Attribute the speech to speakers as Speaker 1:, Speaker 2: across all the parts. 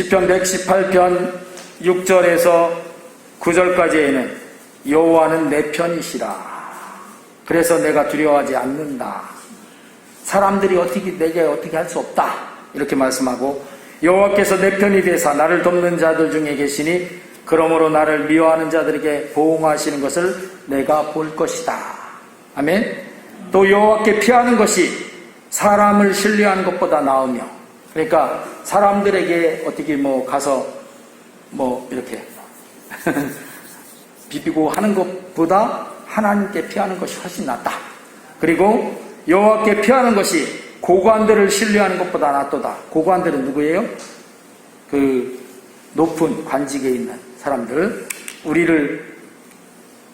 Speaker 1: 시편 118편 6절에서 9절까지에는 여호와는 내 편이시라. 그래서 내가 두려워하지 않는다. 사람들이 내게 어떻게 할 수 없다. 이렇게 말씀하고, 여호와께서 내 편이 되사 나를 돕는 자들 중에 계시니 그러므로 나를 미워하는 자들에게 보응하시는 것을 내가 볼 것이다. 아멘. 또 여호와께 피하는 것이 사람을 신뢰하는 것보다 나으며, 그러니까 사람들에게 어떻게 가서 이렇게 비비고 하는 것보다 하나님께 피하는 것이 훨씬 낫다. 그리고 여호와께 피하는 것이 고관들을 신뢰하는 것보다 낫도다. 고관들은 누구예요? 그 높은 관직에 있는 사람들, 우리를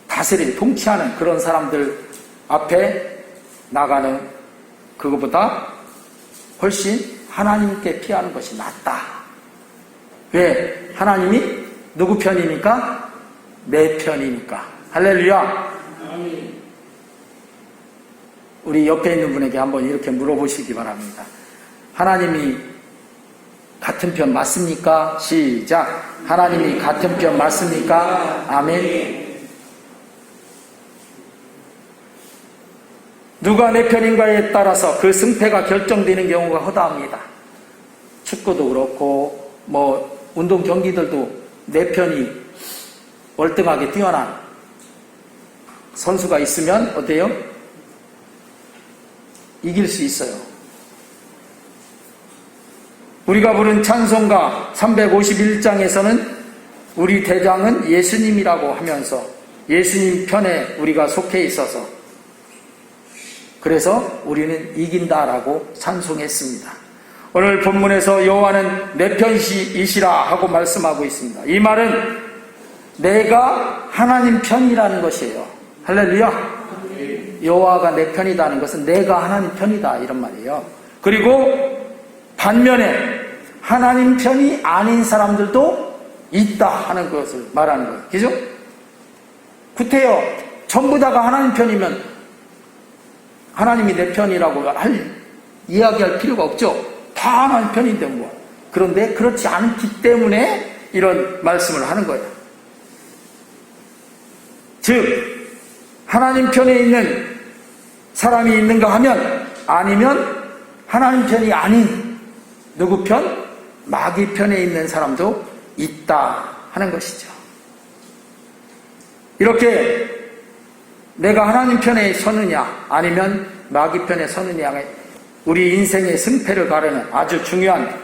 Speaker 1: 다스리는, 통치하는 그런 사람들 앞에 나가는 그것보다 훨씬 하나님께 피하는 것이 낫다. 왜? 하나님이 누구 편이니까? 내 편이니까. 할렐루야. 우리 옆에 있는 분에게 한번 이렇게 물어보시기 바랍니다. 하나님이 같은 편 맞습니까? 시작. 하나님이 같은 편 맞습니까? 아멘. 누가 내 편인가에 따라서 그 승패가 결정되는 경우가 허다합니다. 축구도 그렇고 운동 경기들도 내 편이 월등하게 뛰어난 선수가 있으면 어때요? 이길 수 있어요. 우리가 부른 찬송가 351장에서는 우리 대장은 예수님이라고 하면서 예수님 편에 우리가 속해 있어서, 그래서 우리는 이긴다라고 찬송했습니다. 오늘 본문에서 여호와는 내 편이시라 하고 말씀하고 있습니다. 이 말은 내가 하나님 편이라는 것이에요. 할렐루야. 여호와가 내 편이다는 것은 내가 하나님 편이다 이런 말이에요. 그리고 반면에 하나님 편이 아닌 사람들도 있다 하는 것을 말하는 거예요. 그죠? 구태여 전부 다가 하나님 편이면 하나님이 내 편이라고 이야기할 필요가 없죠. 다 하나님 편인데 그런데 그렇지 않기 때문에 이런 말씀을 하는 거예요. 즉 하나님 편에 있는 사람이 있는가 하면, 아니면 하나님 편이 아닌 누구 편? 마귀 편에 있는 사람도 있다 하는 것이죠. 이렇게 내가 하나님 편에 서느냐 아니면 마귀 편에 서느냐가 우리 인생의 승패를 가르는 아주 중요한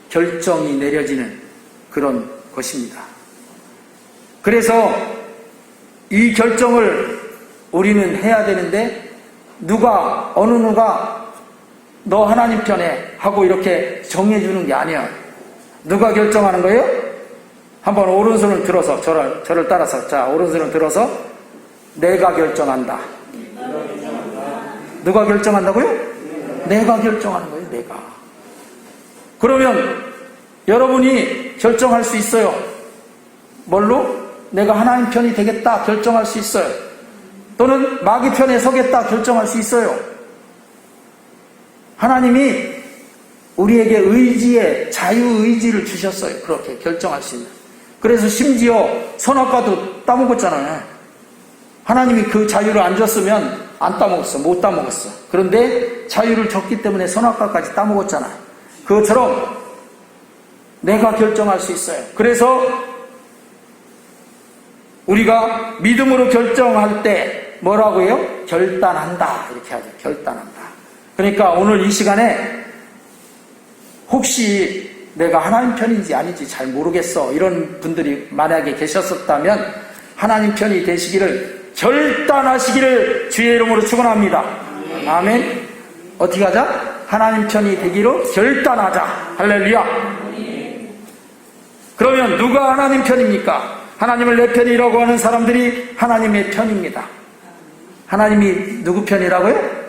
Speaker 1: 결정이 내려지는 그런 것입니다. 그래서 이 결정을 우리는 해야 되는데, 어느 누가 너 하나님 편에 하고 이렇게 정해주는 게 아니야. 누가 결정하는 거예요? 한번 오른손을 들어서 저를 따라서, 자, 오른손을 들어서 내가 결정한다. 누가 결정한다고요? 내가 결정하는 거예요. 내가. 그러면 여러분이 결정할 수 있어요. 뭘로? 내가 하나님 편이 되겠다 결정할 수 있어요. 또는 마귀 편에 서겠다 결정할 수 있어요. 하나님이 우리에게 의지의 자유의지를 주셨어요. 그렇게 결정할 수 있는. 그래서 심지어 선악과도 따먹었잖아요. 하나님이 그 자유를 안 줬으면 안 따먹었어. 못 따먹었어. 그런데 자유를 줬기 때문에 선악과까지 따먹었잖아요. 그것처럼 내가 결정할 수 있어요. 그래서 우리가 믿음으로 결정할 때 뭐라고 해요? 결단한다. 이렇게 하죠. 결단한다. 그러니까 오늘 이 시간에 혹시 내가 하나님 편인지 아닌지 잘 모르겠어, 이런 분들이 만약에 계셨었다면 하나님 편이 되시기를 결단하시기를 주의 이름으로 축원합니다. 아멘. 어떻게 하자? 하나님 편이 되기로 결단하자. 할렐루야. 그러면 누가 하나님 편입니까? 하나님을 내 편이라고 하는 사람들이 하나님의 편입니다. 하나님이 누구 편이라고요?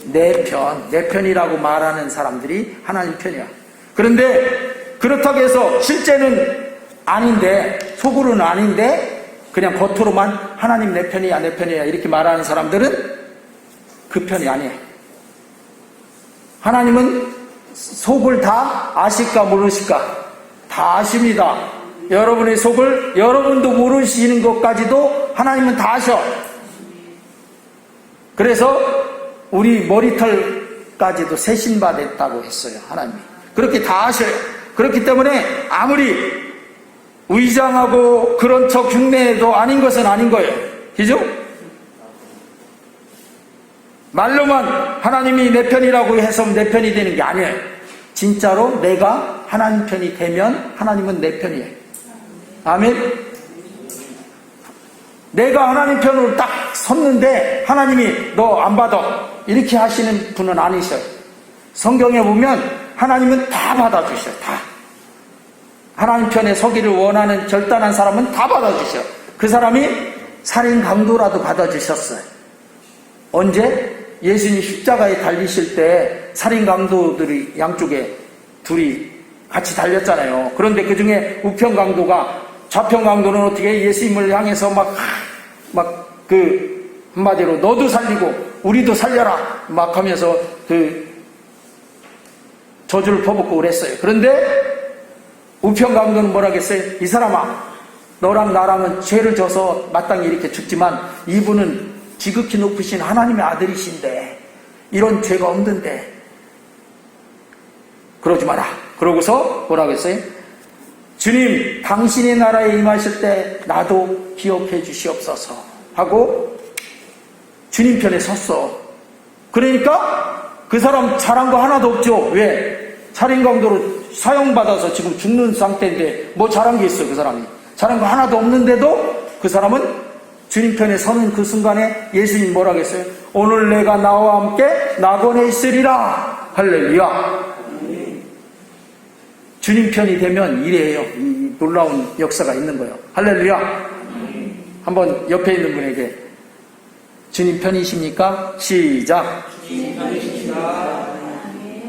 Speaker 1: 내 편, 내 편이라고 말하는 사람들이 하나님 편이야. 그런데 그렇다고 해서 실제는 아닌데, 속으로는 아닌데 그냥 겉으로만 하나님 내 편이야, 내 편이야 이렇게 말하는 사람들은 그 편이 아니에요. 하나님은 속을 다 아실까 모르실까 다 아십니다. 여러분의 속을 여러분도 모르시는 것까지도 하나님은 다 아셔. 그래서 우리 머리털까지도 세신받았다고 했어요. 하나님이. 그렇게 다 아셔요. 그렇기 때문에 아무리 의장하고 그런 척 흉내도 아닌 것은 아닌 거예요. 그죠? 말로만 하나님이 내 편이라고 해서 내 편이 되는 게 아니에요. 진짜로 내가 하나님 편이 되면 하나님은 내 편이에요. 아멘. 내가 하나님 편으로 딱 섰는데 하나님이 너 안 받아 이렇게 하시는 분은 아니셔요. 성경에 보면 하나님은 다 받아주셔요. 다. 하나님 편에 서기를 원하는 결단한 사람은 다 받아주셔요. 그 사람이 살인 강도라도 받아주셨어요. 언제? 예수님 십자가에 달리실 때 살인 강도들이 양쪽에 둘이 같이 달렸잖아요. 그런데 그 중에 우편 강도가, 좌편 강도는 어떻게 예수님을 향해서 한마디로 너도 살리고 우리도 살려라 막 하면서 저주를 퍼붓고 그랬어요. 그런데 우편 강도는 뭐라 했어요? 이 사람아, 너랑 나랑은 죄를 져서 마땅히 이렇게 죽지만 이분은 지극히 높으신 하나님의 아들이신데 이런 죄가 없는데 그러지 마라. 그러고서 뭐라고 했어요? 주님, 당신의 나라에 임하실 때 나도 기억해 주시옵소서 하고 주님 편에 섰어. 그러니까 그 사람 잘한 거 하나도 없죠. 왜? 살인 강도로 사형받아서 지금 죽는 상태인데 뭐 잘한 게 있어. 그 사람이 잘한 거 하나도 없는데도 그 사람은 주님 편에 서는 그 순간에 예수님 뭐라고 했어요? 오늘 내가 나와 함께 낙원에 있으리라. 할렐루야. 주님 편이 되면 이래요. 놀라운 역사가 있는 거예요. 할렐루야. 한번 옆에 있는 분에게 주님 편이십니까? 시작. 주님 편이십니까?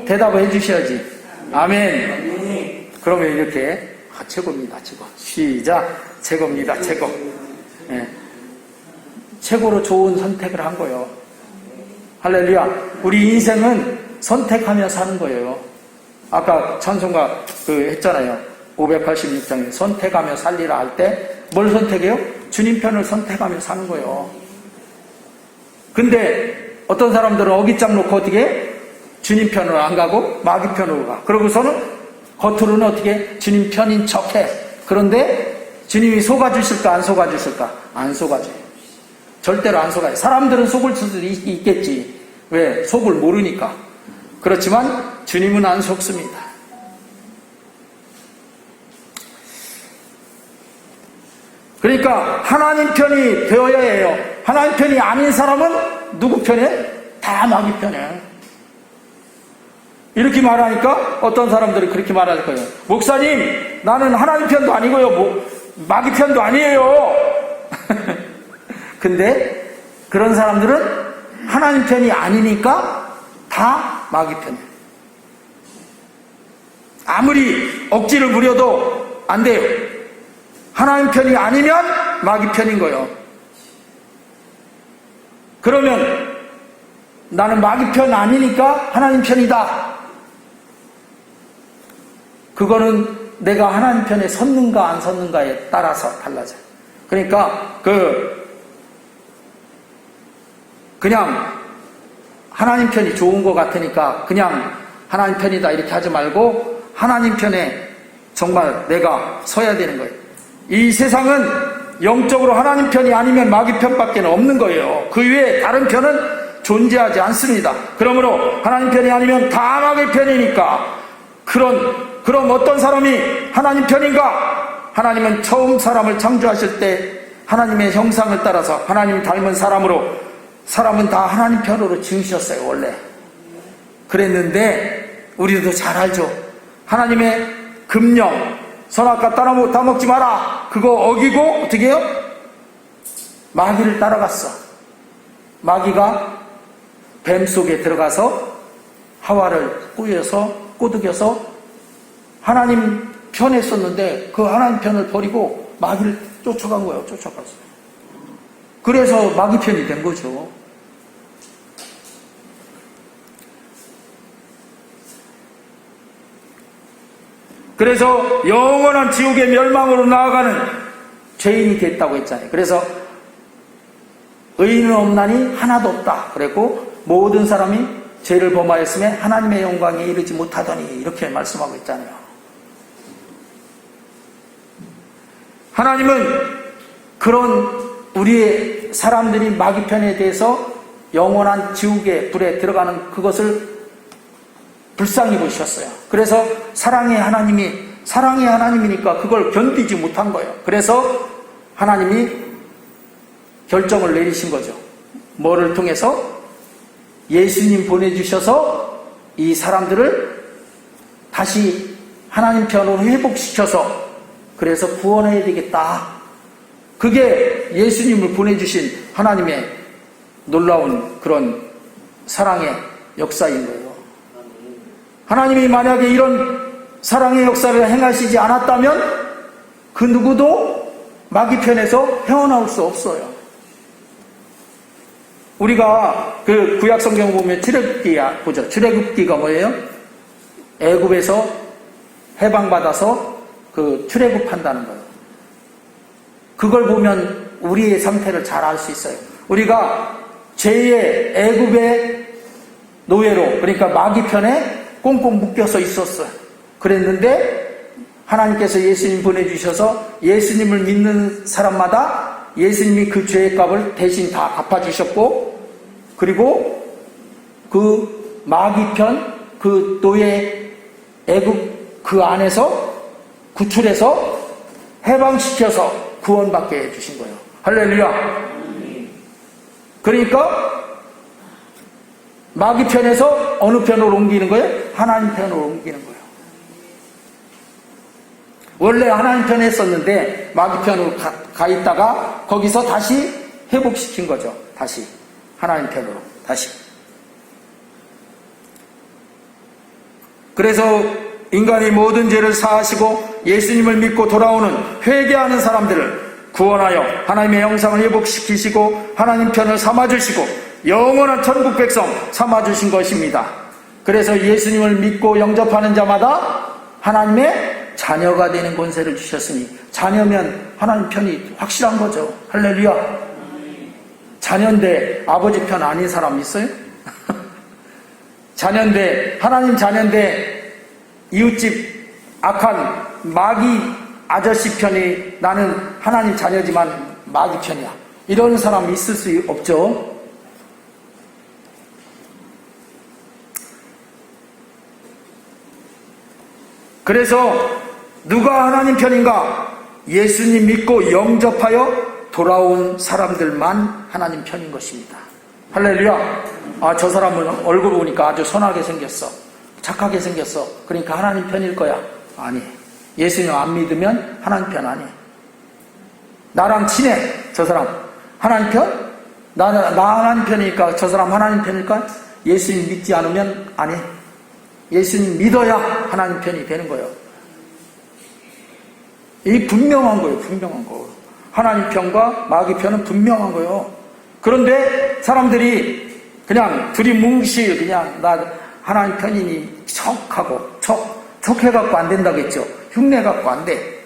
Speaker 1: 대답을 해주셔야지. 아멘. 그러면 이렇게 최고입니다. 최고. 시작. 최고입니다. 최고. 네. 최고로 좋은 선택을 한 거예요. 할렐루야. 우리 인생은 선택하며 사는 거예요. 아까 찬송가 했잖아요. 586장에 선택하며 살리라 할 때 뭘 선택해요? 주님 편을 선택하며 사는 거예요. 근데 어떤 사람들은 어깃장 놓고 어떻게 주님 편으로 안 가고 마귀 편으로 가. 그러고서는 겉으로는 어떻게 주님 편인 척해. 그런데 주님이 속아주실까 안 속아주실까? 안 속아줘요. 절대로 안 속아요. 사람들은 속을 수도 있겠지. 왜? 속을 모르니까. 그렇지만 주님은 안 속습니다. 그러니까 하나님 편이 되어야 해요. 하나님 편이 아닌 사람은 누구 편에? 다 마귀 편에. 이렇게 말하니까 어떤 사람들은 그렇게 말할 거예요. 목사님, 나는 하나님 편도 아니고요. 마귀 편도 아니에요. 근데 그런 사람들은 하나님 편이 아니니까 다 마귀 편이에요. 아무리 억지를 부려도 안 돼요. 하나님 편이 아니면 마귀 편인 거예요. 그러면 나는 마귀 편 아니니까 하나님 편이다. 그거는 내가 하나님 편에 섰는가 안 섰는가에 따라서 달라져요. 그러니까 그냥 하나님 편이 좋은 것 같으니까 그냥 하나님 편이다 이렇게 하지 말고 하나님 편에 정말 내가 서야 되는 거예요. 이 세상은 영적으로 하나님 편이 아니면 마귀 편밖에 없는 거예요. 그 외에 다른 편은 존재하지 않습니다. 그러므로 하나님 편이 아니면 다 마귀 편이니까 그럼 어떤 사람이 하나님 편인가? 하나님은 처음 사람을 창조하실 때 하나님의 형상을 따라서 하나님 닮은 사람은 다 하나님 편으로 지으셨어요. 원래 그랬는데 우리도 잘 알죠. 하나님의 금령 선악과 따먹지 마라. 그거 어기고 어떻게 해요? 마귀를 따라갔어. 마귀가 뱀 속에 들어가서 하와를 꼬드겨서 하나님 편에 있었는데 그 하나님 편을 버리고 마귀를 쫓아간 거예요. 쫓아갔어요. 그래서 마귀 편이 된 거죠. 그래서 영원한 지옥의 멸망으로 나아가는 죄인이 됐다고 했잖아요. 그래서 의인은 없나니 하나도 없다 그랬고, 모든 사람이 죄를 범하였음에 하나님의 영광에 이르지 못하더니, 이렇게 말씀하고 있잖아요. 하나님은 그런 우리의 사람들이 마귀편에 대해서 영원한 지옥의 불에 들어가는 그것을 불쌍히 보셨어요. 그래서 사랑의 하나님이니까 그걸 견디지 못한 거예요. 그래서 하나님이 결정을 내리신 거죠. 뭐를 통해서? 예수님 보내주셔서 이 사람들을 다시 하나님 편으로 회복시켜서, 그래서 구원해야 되겠다. 그게 예수님을 보내주신 하나님의 놀라운 그런 사랑의 역사인 거예요. 하나님이 만약에 이런 사랑의 역사를 행하시지 않았다면 그 누구도 마귀편에서 헤어나올 수 없어요. 우리가 그 구약 성경 보면 출애굽기야 보죠. 출애굽기가 뭐예요? 애굽에서 해방받아서 그 출애굽한다는 거예요. 그걸 보면 우리의 상태를 잘 알 수 있어요. 우리가 죄의 애굽의 노예로, 그러니까 마귀편에 꽁꽁 묶여서 있었어요. 그랬는데 하나님께서 예수님 보내주셔서 예수님을 믿는 사람마다 예수님이 그 죄의 값을 대신 다 갚아주셨고, 그리고 그 마귀편, 그 노예 애굽 그 안에서 구출해서 해방시켜서 구원받게 해주신 거예요. 할렐루야. 그러니까 마귀 편에서 어느 편으로 옮기는 거예요? 하나님 편으로 옮기는 거예요. 원래 하나님 편에 있었는데 마귀 편으로 가 있다가 거기서 다시 회복시킨 거죠. 다시 하나님 편으로 다시. 그래서 인간이 모든 죄를 사하시고 예수님을 믿고 돌아오는 회개하는 사람들을 구원하여 하나님의 형상을 회복시키시고 하나님 편을 삼아주시고 영원한 천국 백성 삼아주신 것입니다. 그래서 예수님을 믿고 영접하는 자마다 하나님의 자녀가 되는 권세를 주셨으니, 자녀면 하나님 편이 확실한 거죠. 할렐루야. 자녀인데 아버지 편 아닌 사람 있어요? 자녀인데, 하나님 자녀인데 이웃집 악한 마귀 아저씨 편이 나는 하나님 자녀지만 마귀 편이야, 이런 사람 있을 수 없죠. 그래서 누가 하나님 편인가? 예수님 믿고 영접하여 돌아온 사람들만 하나님 편인 것입니다. 할렐루야. 아, 저 사람은 얼굴 보니까 아주 선하게 생겼어, 착하게 생겼어, 그러니까 하나님 편일 거야. 아니, 예수님 안 믿으면 하나님 편 아니에요. 나랑 친해, 저 사람 하나님 편? 나 하나님 편이니까 저 사람 하나님 편일까? 예수님 믿지 않으면 아니, 예수님 믿어야 하나님 편이 되는 거예요. 이 분명한 거예요. 분명한 거. 하나님 편과 마귀 편은 분명한 거예요. 그런데 사람들이 그냥 두리뭉실 그냥 나 하나님 편이니 척하고 척 해갖고 안 된다겠죠. 흉내 갖고 안 돼.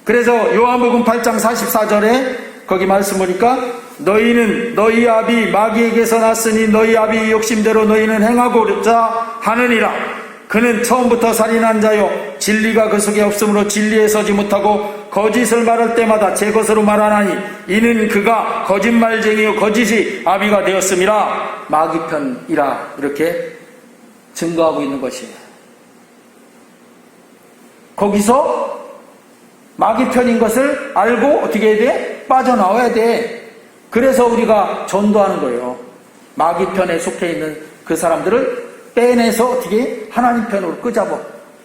Speaker 1: 그래서 요한복음 8장 44절에 거기 말씀 보니까 너희는 너희 아비 마귀에게서 났으니 너희 아비 욕심대로 너희는 행하고자 하느니라. 그는 처음부터 살인한 자요 진리가 그 속에 없으므로 진리에 서지 못하고 거짓을 말할 때마다 제 것으로 말하나니 이는 그가 거짓말쟁이요 거짓이 아비가 되었음이라. 마귀 편이라 이렇게 증거하고 있는 것이에요. 거기서 마귀 편인 것을 알고 어떻게 해야 돼? 빠져나와야 돼. 그래서 우리가 전도하는 거예요. 마귀 편에 속해 있는 그 사람들을 빼내서 어떻게 하나님 편으로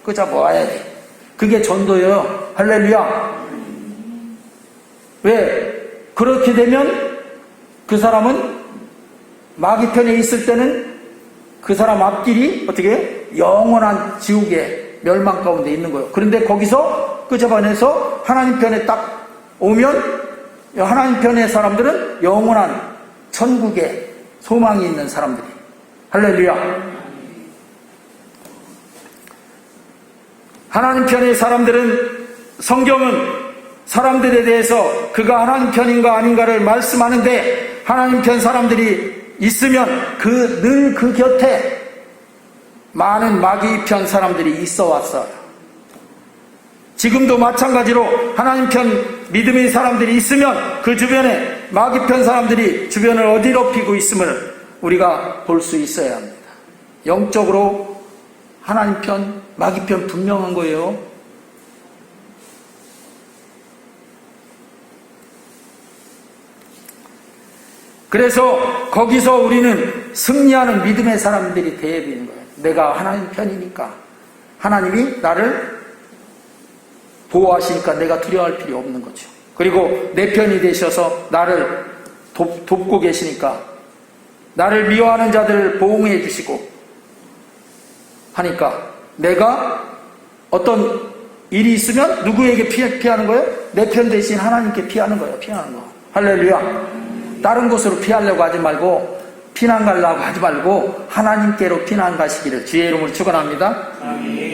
Speaker 1: 끄잡아와야 돼. 그게 전도예요. 할렐루야. 왜? 그렇게 되면 그 사람은 마귀 편에 있을 때는 그 사람 앞길이 어떻게 영원한 지옥의 멸망 가운데 있는 거예요. 그런데 거기서 끄잡아내서 하나님 편에 딱 오면 하나님 편의 사람들은 영원한 천국에 소망이 있는 사람들이. 할렐루야. 하나님 편의 사람들은 성경은 사람들에 대해서 그가 하나님 편인가 아닌가를 말씀하는데 하나님 편 사람들이 있으면 늘 그 곁에 많은 마귀 편 사람들이 있어 왔어요. 지금도 마찬가지로 하나님 편 믿음의 사람들이 있으면 그 주변에 마귀 편 사람들이 주변을 어지럽히고 있음을 우리가 볼 수 있어야 합니다. 영적으로 하나님 편, 마귀 편 분명한 거예요. 그래서 거기서 우리는 승리하는 믿음의 사람들이 되어야 되는 거예요. 내가 하나님 편이니까 하나님이 나를 보호하시니까 내가 두려워할 필요 없는 거죠. 그리고 내 편이 되셔서 나를 돕고 계시니까 나를 미워하는 자들을 보호해 주시고 하니까 내가 어떤 일이 있으면 누구에게 피하는 거예요? 내 편 대신 하나님께 피하는 거예요. 피하는 거. 할렐루야. 다른 곳으로 피하려고 하지 말고 피난 가려고 하지 말고 하나님께로 피난 가시기를 주의 이름으로 축원합니다.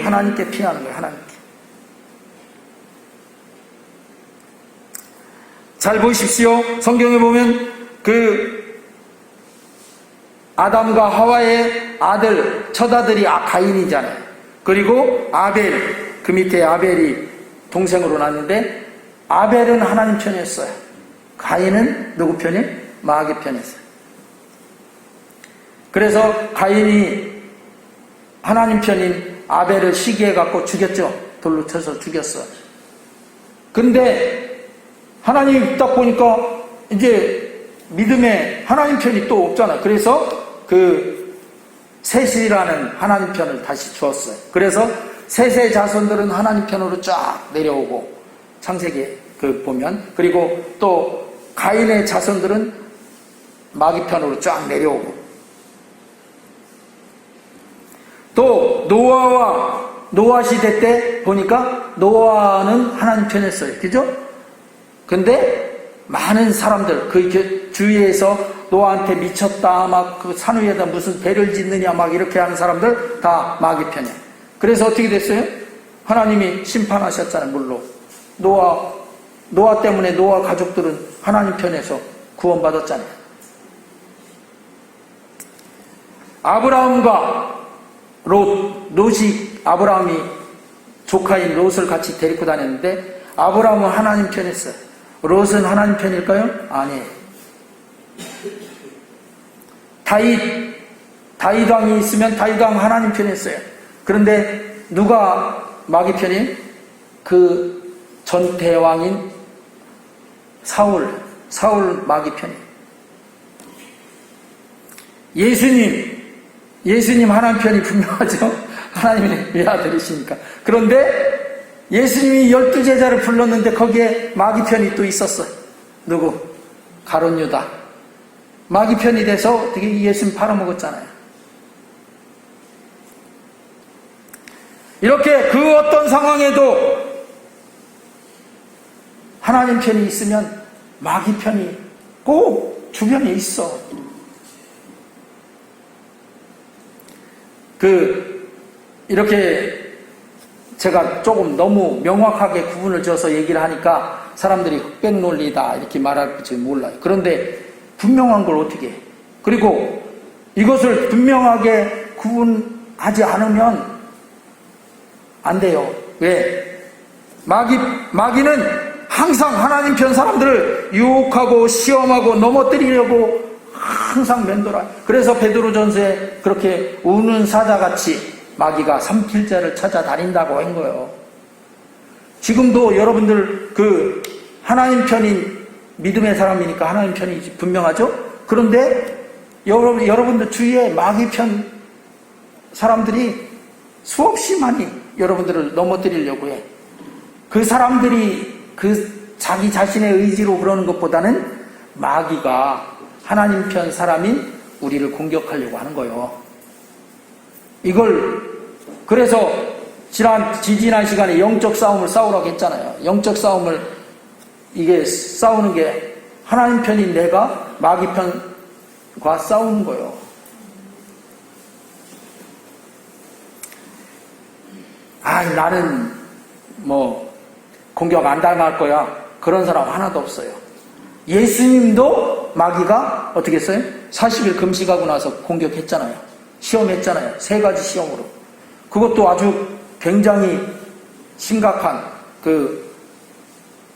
Speaker 1: 하나님께 피하는 거예요. 하나님께. 잘 보십시오. 성경에 보면 그 아담과 하와의 아들, 첫아들이 가인이잖아요. 그리고 아벨, 그 밑에 아벨이 동생으로 났는데 아벨은 하나님 편이었어요. 가인은 누구 편이? 마귀 편이었어요. 그래서 가인이 하나님 편인 아벨을 시기해갖고 죽였죠. 돌로 쳐서 죽였어요. 근데 하나님 딱 보니까 이제 믿음에 하나님 편이 또 없잖아요. 그래서 그 셋이라는 하나님 편을 다시 주었어요. 그래서 셋의 자손들은 하나님 편으로 쫙 내려오고 창세기 보면, 그리고 또 가인의 자손들은 마귀 편으로 쫙 내려오고, 또 노아 시대 때 보니까 노아는 하나님 편이었어요. 그죠? 근데 많은 사람들 그 주위에서 노아한테 미쳤다, 막 그 산 위에다 무슨 배를 짓느냐, 막 이렇게 하는 사람들 다 마귀 편이에요. 그래서 어떻게 됐어요? 하나님이 심판하셨잖아요. 물로 노아 때문에 노아 가족들은 하나님 편에서 구원받았잖아요. 아브라함과 롯이 아브라함이 조카인 롯을 같이 데리고 다녔는데 아브라함은 하나님 편이었어요. 롯은 하나님 편일까요? 아니에요. 다윗 왕이 있으면 다윗 왕 하나님 편이었어요. 그런데 누가 마귀 편이? 그 전 대왕인 사울 마귀 편이에요. 예수님 하나님 편이 분명하죠. 하나님의 외아들이시니까. 그런데 예수님이 12제자를 불렀는데 거기에 마귀 편이 또 있었어요. 누구? 가룟 유다. 마귀 편이 돼서 어떻게 예수님 팔아먹었잖아요. 이렇게 그 어떤 상황에도 하나님 편이 있으면 마귀 편이 꼭 주변에 있어. 이렇게 제가 조금 너무 명확하게 구분을 지어서 얘기를 하니까 사람들이 흑백 논리다 이렇게 말할지 몰라요. 그런데 분명한 걸 어떻게 해? 그리고 이것을 분명하게 구분하지 않으면 안 돼요. 왜? 마귀는 항상 하나님 편 사람들을 유혹하고 시험하고 넘어뜨리려고 항상 맴돌아요. 그래서 베드로전서에 그렇게 우는 사자같이 마귀가 삼킬자를 찾아다닌다고 한 거예요. 지금도 여러분들 하나님 편인 믿음의 사람이니까 하나님 편이 분명하죠? 그런데 여러분들 주위에 마귀 편 사람들이 수없이 많이 여러분들을 넘어뜨리려고 해. 그 사람들이 자기 자신의 의지로 그러는 것보다는 마귀가 하나님 편 사람인 우리를 공격하려고 하는 거예요. 그래서 지지난 시간에 영적 싸움을 싸우라고 했잖아요. 영적 싸움을 이게 싸우는 게 하나님 편인 내가 마귀 편과 싸우는 거예요. 나는 뭐 공격 안 당할 거야. 그런 사람 하나도 없어요. 예수님도 마귀가 어떻게 했어요? 40일 금식하고 나서 공격했잖아요. 시험했잖아요. 3가지 시험으로. 그것도 아주 굉장히 심각한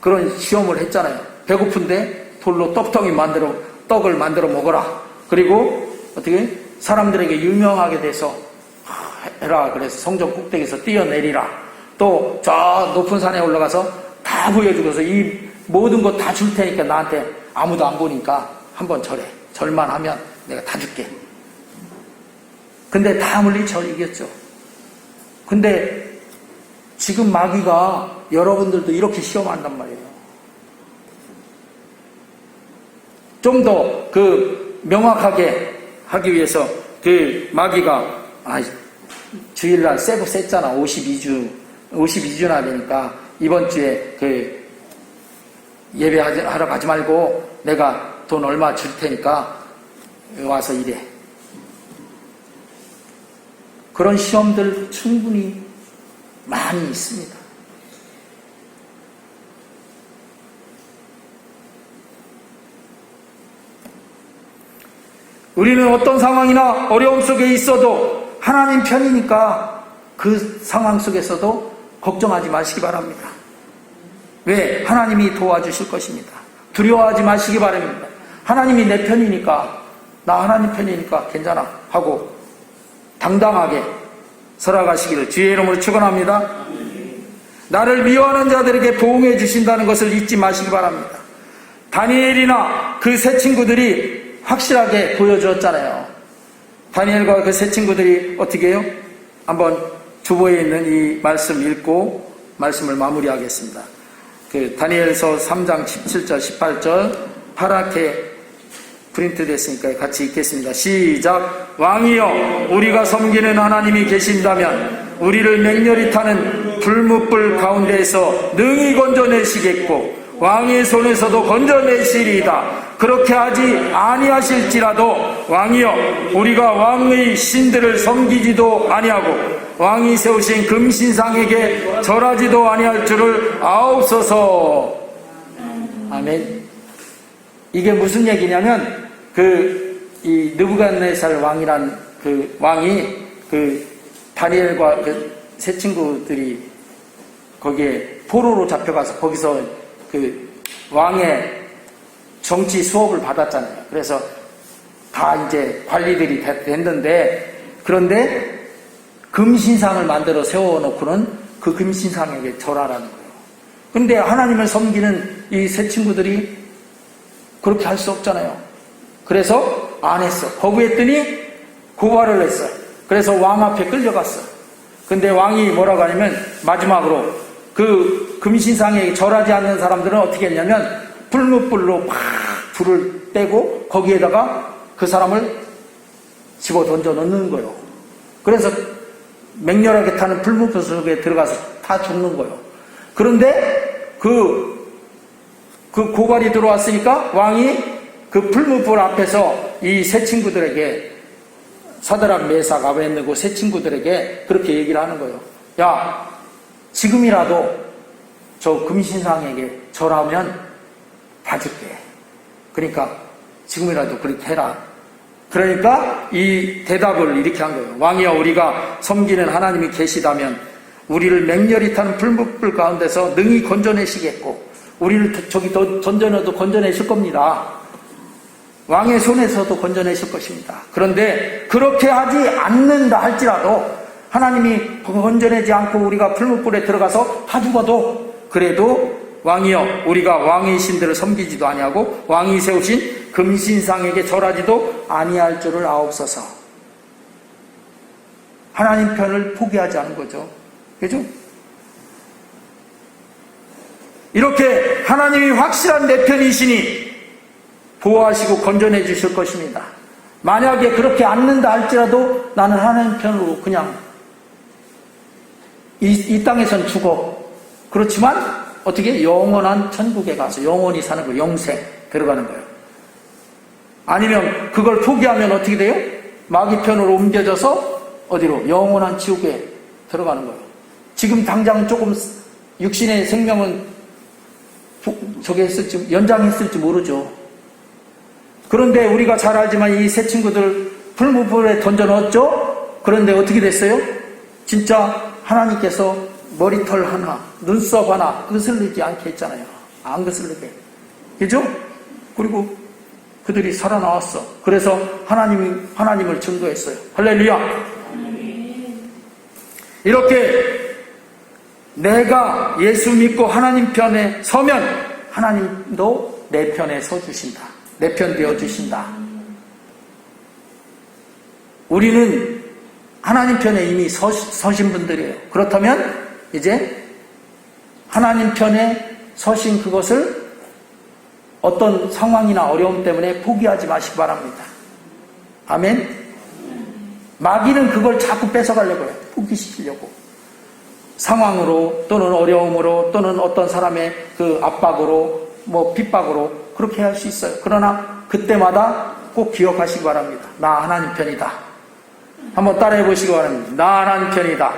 Speaker 1: 그런 시험을 했잖아요. 배고픈데 돌로 떡을 만들어 먹어라. 그리고 어떻게 사람들에게 유명하게 돼서 해라. 그래서 성전 꼭대기에서 뛰어내리라. 또 저 높은 산에 올라가서 다 보여주고서 이 모든 것 다 줄 테니까 나한테 아무도 안 보니까 한번 절해. 절만 하면 내가 다 줄게. 근데 다 물리쳐 이겼죠. 근데 지금 마귀가 여러분들도 이렇게 시험한단 말이에요. 좀 더 명확하게 하기 위해서 마귀가 주일날 세부 셌잖아. 52주나 되니까 이번 주에 예배하러 가지 말고 내가 돈 얼마 줄 테니까 와서 일해. 그런 시험들 충분히 많이 있습니다. 우리는 어떤 상황이나 어려움 속에 있어도 하나님 편이니까 그 상황 속에서도 걱정하지 마시기 바랍니다. 왜? 하나님이 도와주실 것입니다. 두려워하지 마시기 바랍니다. 하나님이 내 편이니까, 나 하나님 편이니까 괜찮아 하고 당당하게 살아가시기를 주의 이름으로 축원합니다. 나를 미워하는 자들에게 보응해 주신다는 것을 잊지 마시기 바랍니다. 다니엘이나 그 세 친구들이 확실하게 보여주었잖아요. 다니엘과 그 세 친구들이 어떻게 해요? 한번 주보에 있는 이 말씀 읽고 말씀을 마무리하겠습니다. 다니엘서 3장 17절 18절 파랗게 프린트 됐으니까 같이 읽겠습니다. 시작. 왕이여, 우리가 섬기는 하나님이 계신다면 우리를 맹렬히 타는 불뭇불 가운데에서 능히 건져내시겠고 왕의 손에서도 건져내시리이다. 그렇게 하지 아니하실지라도 왕이여, 우리가 왕의 신들을 섬기지도 아니하고 왕이 세우신 금신상에게 절하지도 아니할 줄을 아옵소서. 아멘. 이게 무슨 얘기냐면 이 느부갓네살 왕이란 그 왕이 다니엘과 그 세 친구들이 거기에 포로로 잡혀가서 거기서 왕의 정치 수업을 받았잖아요. 그래서 다 이제 관리들이 됐는데, 그런데 금신상을 만들어 세워놓고는 그 금신상에게 절하라는 거예요. 근데 하나님을 섬기는 이 세 친구들이 그렇게 할 수 없잖아요. 그래서 안 했어. 거부했더니 고발을 했어요. 그래서 왕 앞에 끌려갔어. 근데 왕이 뭐라고 하냐면 마지막으로 그 금신상에 절하지 않는 사람들은 어떻게 했냐면 불뭇불로 막 불을 떼고 거기에다가 그 사람을 집어 던져 넣는 거예요. 그래서 맹렬하게 타는 불뭇불 속에 들어가서 다 죽는 거예요. 그런데 그 고발이 들어왔으니까 왕이 그 불뭇불 앞에서 이 세 친구들에게, 사드락 메삭 아벤느고 세 친구들에게 그렇게 얘기를 하는 거예요. 야, 지금이라도 저 금신상에게 절하면 봐줄게. 그러니까 지금이라도 그렇게 해라. 그러니까 이 대답을 이렇게 한 거예요. 왕이여, 우리가 섬기는 하나님이 계시다면 우리를 맹렬히 타는 불뭇불 가운데서 능히 건져내시겠고 우리를 저기 던져넣어도 건져내실 겁니다. 왕의 손에서도 건져내실 것입니다. 그런데 그렇게 하지 않는다 할지라도, 하나님이 건져내지 않고 우리가 불뭇불에 들어가서 다 죽어도, 그래도 왕이여, 우리가 왕의 신들을 섬기지도 아니하고 왕이 세우신 금신상에게 절하지도 아니할 줄을 아옵소서. 하나님 편을 포기하지 않은 거죠. 그죠? 이렇게 하나님이 확실한 내 편이시니 보호하시고 건져내 주실 것입니다. 만약에 그렇게 않는다 할지라도 나는 하나님 편으로 그냥 이 땅에선 죽어. 그렇지만 어떻게 영원한 천국에 가서 영원히 사는 거예요. 영생 들어가는 거예요. 아니면 그걸 포기하면 어떻게 돼요? 마귀 편으로 옮겨져서 어디로? 영원한 지옥에 들어가는 거예요. 지금 당장 조금 육신의 생명은 저게 했을지, 연장했을지 모르죠. 그런데 우리가 잘 알지만 이 세 친구들 풀무불에 던져 넣었죠? 그런데 어떻게 됐어요? 진짜 하나님께서 머리털 하나, 눈썹 하나 거슬리지 않게 했잖아요. 안 거슬리게. 그죠? 그리고 그들이 살아나왔어. 그래서 하나님을 증거했어요. 할렐루야! 이렇게 내가 예수 믿고 하나님 편에 서면 하나님도 내 편에 서주신다. 내 편 되어주신다. 우리는 하나님 편에 이미 서신 분들이에요. 그렇다면 이제 하나님 편에 서신 그것을 어떤 상황이나 어려움 때문에 포기하지 마시기 바랍니다. 아멘. 마귀는 그걸 자꾸 뺏어가려고 해요. 포기시키려고. 상황으로 또는 어려움으로 또는 어떤 사람의 그 압박으로 핍박으로 그렇게 할 수 있어요. 그러나 그때마다 꼭 기억하시기 바랍니다. 나 하나님 편이다. 한번 따라해 보시기 바랍니다. 나 하나님 편이다.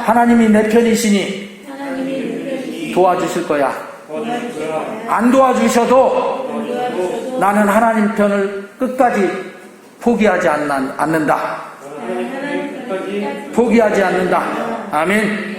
Speaker 1: 하나님이 내 편이시니 도와주실 거야. 안 도와주셔도 나는 하나님 편을 끝까지 포기하지 않는다. 포기하지 않는다. 아멘.